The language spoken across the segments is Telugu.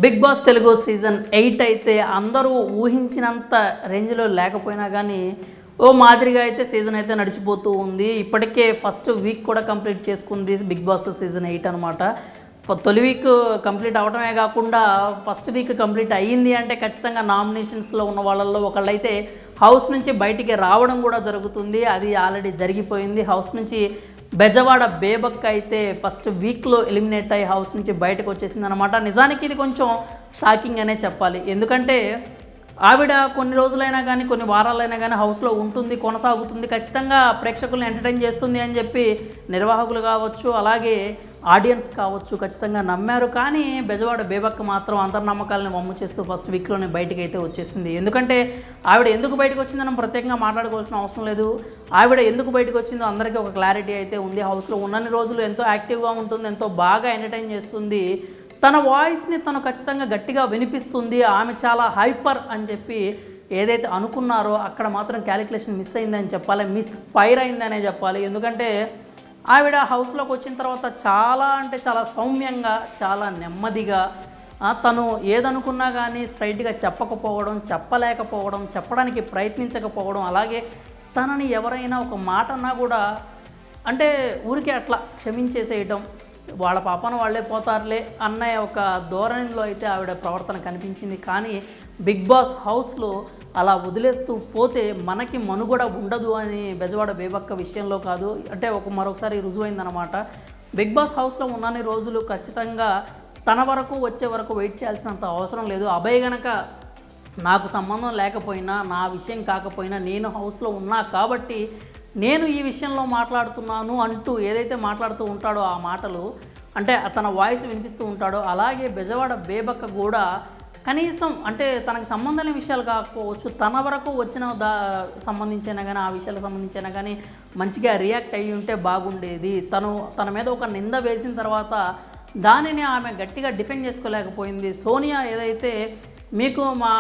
బిగ్ బాస్ తెలుగు సీజన్ 8 అయితే అందరూ ఊహించినంత రేంజ్లో లేకపోయినా కానీ ఓ మాదిరిగా అయితే సీజన్ అయితే నడిచిపోతూ ఉంది. ఇప్పటికే ఫస్ట్ వీక్ కూడా కంప్లీట్ చేసుకుంది బిగ్ బాస్ సీజన్ 8 అనమాట. తొలి వీక్ కంప్లీట్ అవడమే కాకుండా ఫస్ట్ వీక్ కంప్లీట్ అయ్యింది అంటే ఖచ్చితంగా నామినేషన్స్లో ఉన్న వాళ్ళల్లో ఒకళ్ళైతే హౌస్ నుంచి బయటికి రావడం కూడా జరుగుతుంది. అది ఆల్రెడీ జరిగిపోయింది. హౌస్ నుంచి బెజవాడ బేబక్క అయితే ఫస్ట్ వీక్లో ఎలిమినేట్ అయ్యి హౌస్ నుంచి బయటకు వచ్చేసింది అనమాట. నిజానికి ఇది కొంచెం షాకింగ్ అనే చెప్పాలి. ఎందుకంటే ఆవిడ కొన్ని రోజులైనా కానీ కొన్ని వారాలైనా కానీ హౌస్లో ఉంటుంది, కొనసాగుతుంది, ఖచ్చితంగా ప్రేక్షకులను ఎంటర్టైన్ చేస్తుంది అని చెప్పి నిర్వాహకులు కావచ్చు, అలాగే ఆడియన్స్ కావచ్చు ఖచ్చితంగా నమ్మారు. కానీ బెజవాడ బేబక్క మాత్రం అంతర్నమ్మకాలను వమ్ము చేస్తూ ఫస్ట్ వీక్లోనే బయటకు అయితే వచ్చేసింది. ఎందుకంటే ఆవిడ ఎందుకు బయటకు వచ్చిందని ప్రత్యేకంగా మాట్లాడుకోవాల్సిన అవసరం లేదు. ఆవిడ ఎందుకు బయటకు వచ్చిందో అందరికీ ఒక క్లారిటీ అయితే ఉంది. హౌస్లో ఉన్నన్ని రోజులు ఎంతో యాక్టివ్గా ఉంటుంది, ఎంతో బాగా ఎంటర్టైన్ చేస్తుంది, తన వాయిస్ని తను ఖచ్చితంగా గట్టిగా వినిపిస్తుంది, ఆమె చాలా హైపర్ అని చెప్పి ఏదైతే అనుకున్నారో అక్కడ మాత్రం క్యాలిక్యులేషన్ మిస్ అయిందని చెప్పాలి, మిస్ ఫైర్ అయిందనే చెప్పాలి. ఎందుకంటే ఆవిడ హౌస్లోకి వచ్చిన తర్వాత చాలా అంటే చాలా సౌమ్యంగా, చాలా నెమ్మదిగా, తను ఏదనుకున్నా కానీ స్ట్రైట్గా చెప్పకపోవడం, చెప్పలేకపోవడం, చెప్పడానికి ప్రయత్నించకపోవడం, అలాగే తనని ఎవరైనా ఒక మాట అన్నా కూడా అంటే ఊరికే అట్లా క్షమించేసేయటం, వాళ్ళ పాపన వాళ్ళే పోతారులే అన్న ఒక ధోరణిలో అయితే ఆవిడ ప్రవర్తన కనిపించింది. కానీ బిగ్ బాస్ హౌస్లో అలా వదిలేస్తూ పోతే మనకి మనుగడ ఉండదు అని బెజవాడ బేబక్క విషయంలో కాదు అంటే మరొకసారి రుజువైందనమాట. బిగ్ బాస్ హౌస్లో ఉన్నన్ని రోజులు ఖచ్చితంగా తన వరకు వచ్చే వరకు వెయిట్ చేయాల్సినంత అవసరం లేదు. అభయ్ గనక నాకు సంబంధం లేకపోయినా, నా విషయం కాకపోయినా, నేను హౌస్లో ఉన్నా కాబట్టి నేను ఈ విషయంలో మాట్లాడుతున్నాను అంటూ ఏదైతే మాట్లాడుతూ ఉంటాడో ఆ మాటలు అంటే తన వాయిస్ వినిపిస్తూ ఉంటాడో, అలాగే బెజవాడ బేబక్క కూడా కనీసం అంటే తనకు సంబంధం లేని విషయాలు కాకపోవచ్చు, తన వరకు వచ్చిన సంబంధించైనా కానీ ఆ విషయాలకు సంబంధించైనా కానీ మంచిగా రియాక్ట్ అయ్యి ఉంటే బాగుండేది. తన మీద ఒక నింద వేసిన తర్వాత దానిని ఆమె గట్టిగా డిఫెండ్ చేసుకోలేకపోయింది. సోనియా ఏదైతే మీకు మా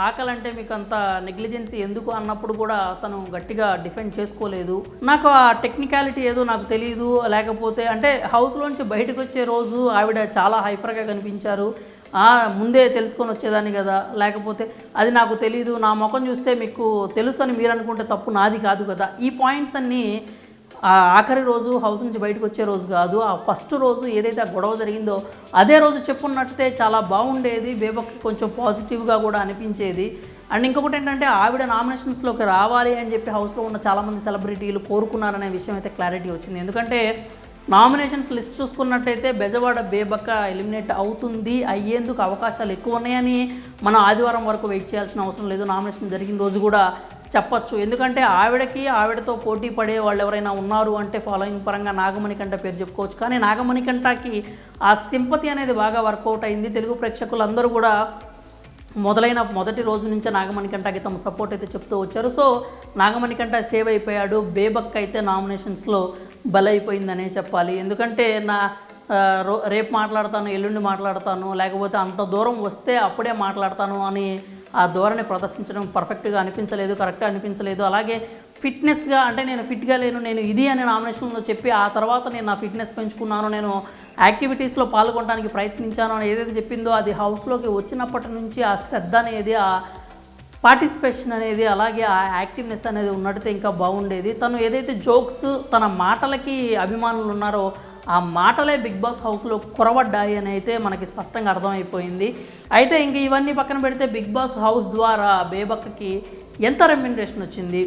ఆకలంటే మీకు అంత నెగ్లిజెన్సీ ఎందుకు అన్నప్పుడు కూడా తను గట్టిగా డిఫెండ్ చేసుకోలేదు. నాకు ఆ టెక్నికాలిటీ ఏదో నాకు తెలియదు, లేకపోతే అంటే హౌస్లోంచి బయటకు వచ్చే రోజు ఆవిడ చాలా హైపర్గా కనిపించారు, ముందే తెలుసుకొని వచ్చేదాన్ని కదా, లేకపోతే అది నాకు తెలీదు, నా ముఖం చూస్తే మీకు తెలుసు అని మీరు అనుకుంటే తప్పు నాది కాదు కదా. ఈ పాయింట్స్ అన్నీ ఆఖరి రోజు హౌస్ నుంచి బయటకు వచ్చే రోజు కాదు, ఆ ఫస్ట్ రోజు ఏదైతే ఆ గొడవ జరిగిందో అదే రోజు చెప్పున్నట్టే చాలా బాగుండేది, బేబక్కి కొంచెం పాజిటివ్గా కూడా అనిపించేది. అండ్ ఇంకొకటి ఏంటంటే ఆవిడ నామినేషన్స్లోకి రావాలి అని చెప్పి హౌస్లో ఉన్న చాలామంది సెలబ్రిటీలు కోరుకున్నారనే విషయం అయితే క్లారిటీ వచ్చింది. ఎందుకంటే నామినేషన్స్ లిస్ట్ చూసుకున్నట్టయితే బెజవాడ బేబక్క ఎలిమినేట్ అవుతుంది, అయ్యేందుకు అవకాశాలు ఎక్కువ ఉన్నాయని మనం ఆదివారం వరకు వెయిట్ చేయాల్సిన అవసరం లేదు. నామినేషన్ జరిగిన రోజు కూడా చెప్పచ్చు. ఎందుకంటే ఆవిడతో పోటీ పడే వాళ్ళు ఎవరైనా ఉన్నారు అంటే ఫాలోయింగ్ పరంగా నాగమణికంఠ పేరు చెప్పుకోవచ్చు. కానీ నాగమణికంఠకి ఆ సింపతి అనేది బాగా వర్కౌట్ అయింది. తెలుగు ప్రేక్షకులందరూ కూడా మొదటి రోజు నుంచే నాగమణికంఠకి తమ సపోర్ట్ అయితే చెప్తూ వచ్చారు. సో నాగమణికంఠ సేవ్ అయిపోయాడు, బేబక్క అయితే నామినేషన్స్లో బలైపోయిందనే చెప్పాలి. ఎందుకంటే రేపు మాట్లాడతాను, ఎల్లుండి మాట్లాడతాను, లేకపోతే అంత దూరం వస్తే అప్పుడే మాట్లాడతాను అని ఆ ధోరణి ప్రదర్శించడం పర్ఫెక్ట్గా అనిపించలేదు, కరెక్ట్గా అనిపించలేదు. అలాగే ఫిట్నెస్గా అంటే నేను ఫిట్గా లేను, నేను ఇది అని నామినేషన్లో చెప్పి ఆ తర్వాత నేను నా ఫిట్నెస్ పెంచుకున్నాను, నేను యాక్టివిటీస్లో పాల్గొనడానికి ప్రయత్నించాను అని ఏదైతే చెప్పిందో అది హౌస్లోకి వచ్చినప్పటి నుంచి ఆ శ్రద్ధ అనేది, ఆ పార్టిసిపేషన్ అనేది, అలాగే ఆ యాక్టివ్నెస్ అనేది ఉన్నట్టయితే ఇంకా బాగుండేది. తను ఏదైతే జోక్స్ తన మాటలకి అభిమానులు ఉన్నారో ఆ మాటలే బిగ్ బాస్ హౌస్లో కొరవడ్డాయి అని అయితే మనకి స్పష్టంగా అర్థమైపోయింది. అయితే ఇంక ఇవన్నీ పక్కన పెడితే బిగ్ బాస్ హౌస్ ద్వారా బేబక్కకి ఎంత రెమ్యునరేషన్ వచ్చింది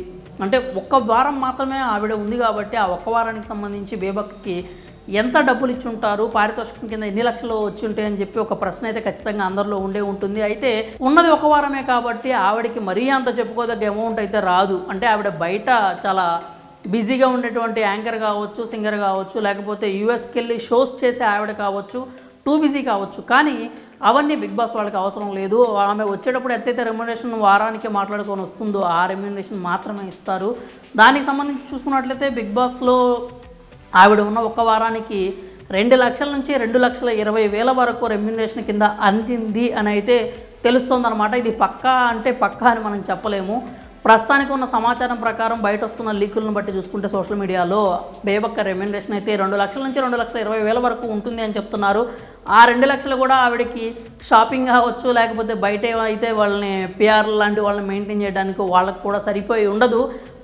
అంటే ఒక్క వారం మాత్రమే ఆవిడ ఉంది కాబట్టి ఆ ఒక్క వారానికి సంబంధించి బేబక్కకి ఎంత డబ్బులు ఇచ్చి ఉంటారు, పారితోషికం కింద ఎన్ని లక్షలు వచ్చి ఉంటాయి అని చెప్పి ఒక ప్రశ్న అయితే ఖచ్చితంగా అందరిలో ఉంటుంది. అయితే ఉన్నది ఒక వారమే కాబట్టి ఆవిడకి మరీ అంత చెప్పుకోదగ్గ అమౌంట్ అయితే రాదు. అంటే ఆవిడ బయట చాలా బిజీగా ఉండేటువంటి యాంకర్ కావచ్చు, సింగర్ కావచ్చు, లేకపోతే యూఎస్కి వెళ్ళి షోస్ చేసే ఆవిడ కావచ్చు, టూ బిజీ కావచ్చు. కానీ అవన్నీ బిగ్ బాస్ వాళ్ళకి అవసరం లేదు. ఆమె వచ్చేటప్పుడు ఎంతైతే రెమ్యునరేషన్ వారానికి మాట్లాడుకొని వస్తుందో ఆ రెమ్యునరేషన్ మాత్రమే ఇస్తారు. దానికి సంబంధించి చూసుకున్నట్లయితే బిగ్ బాస్లో ఆవిడ ఉన్న ఒక వారానికి 2 లక్షల నుంచి 2,20,000 వరకు రెమ్యునరేషన్ కింద అందింది అని అయితే తెలుస్తోందనమాట. ఇది పక్కా అంటే పక్కా అని మనం చెప్పలేము. ప్రస్తుతానికి ఉన్న సమాచారం ప్రకారం బయట వస్తున్న లీకులను బట్టి చూసుకుంటే సోషల్ మీడియాలో బేబక్క రెమ్యునరేషన్ అయితే 2 లక్షల నుంచి 2,20,000 వరకు ఉంటుంది అని చెప్తున్నారు. ఆ 2 లక్షలు కూడా ఆవిడకి షాపింగ్ కావచ్చు, లేకపోతే బయట అయితే వాళ్ళని పిఆర్ లాంటి వాళ్ళని మెయింటైన్ చేయడానికి వాళ్ళకు కూడా సరిపోయి ఉండదు.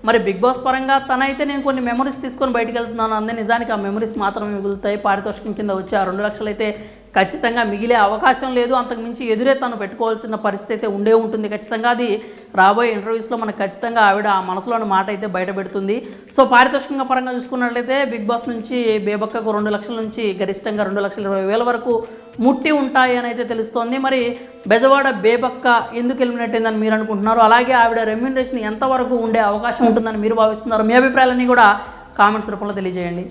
మరి బిగ్ బాస్ పరంగా తనైతే నేను కొన్ని మెమరీస్ తీసుకొని బయటకు వెళ్తున్నాను అందే, నిజానికి ఆ మెమరీస్ మాత్రమే మిగులుతాయి. పారితోషికం కింద వచ్చి ఆ 2 లక్షలు అయితే ఖచ్చితంగా మిగిలే అవకాశం లేదు. అంతకుమించి ఎదురే తను పెట్టుకోవాల్సిన పరిస్థితి అయితే ఉండే ఉంటుంది ఖచ్చితంగా. అది రాబోయే ఇంటర్వ్యూస్లో మనకు ఖచ్చితంగా ఆవిడ ఆ మనసులోని మాట అయితే బయట పెడుతుంది. సో పారితోషికంగా పరంగా చూసుకున్నట్లయితే బిగ్ బాస్ నుంచి బేబక్కకు 2 లక్షల నుంచి గరిష్టంగా 2,20,000 వరకు ముట్టి ఉంటాయి అని అయితే తెలుస్తోంది. మరి బెజవాడ బేబక్క ఎందుకు ఎలిమినేట్ అయిందని మీరు అనుకుంటున్నారు? అలాగే ఆవిడ రెమ్యునరేషన్ ఎంతవరకు ఉండే అవకాశం ఉంటుందని మీరు భావిస్తున్నారు? మీ అభిప్రాయాలన్నీ కూడా కామెంట్స్ రూపంలో తెలియజేయండి.